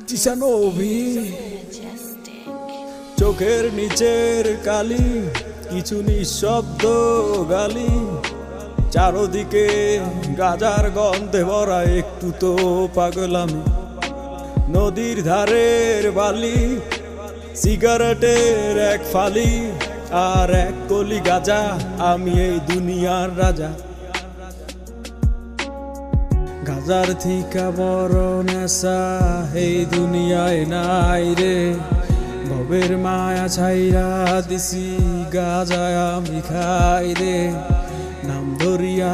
জিসানবি চোখের নিচের কালি, কিছু নিঃশব্দ গালি, চারদিকে গাজার গন্ধে ভরা, একটু তো পাগল আমি। নদীর ধারের বালি, সিগারেটের এক ফালি, আর এক কলি গাজা, আমি এই দুনিয়ার রাজা। গাজার থিকা বড় নেশা এই দুনিয়ায় নাই রে, ভবের মায়া ছাইরা দিছি গাজায় আমি খাই রে। নাম ধরিয়া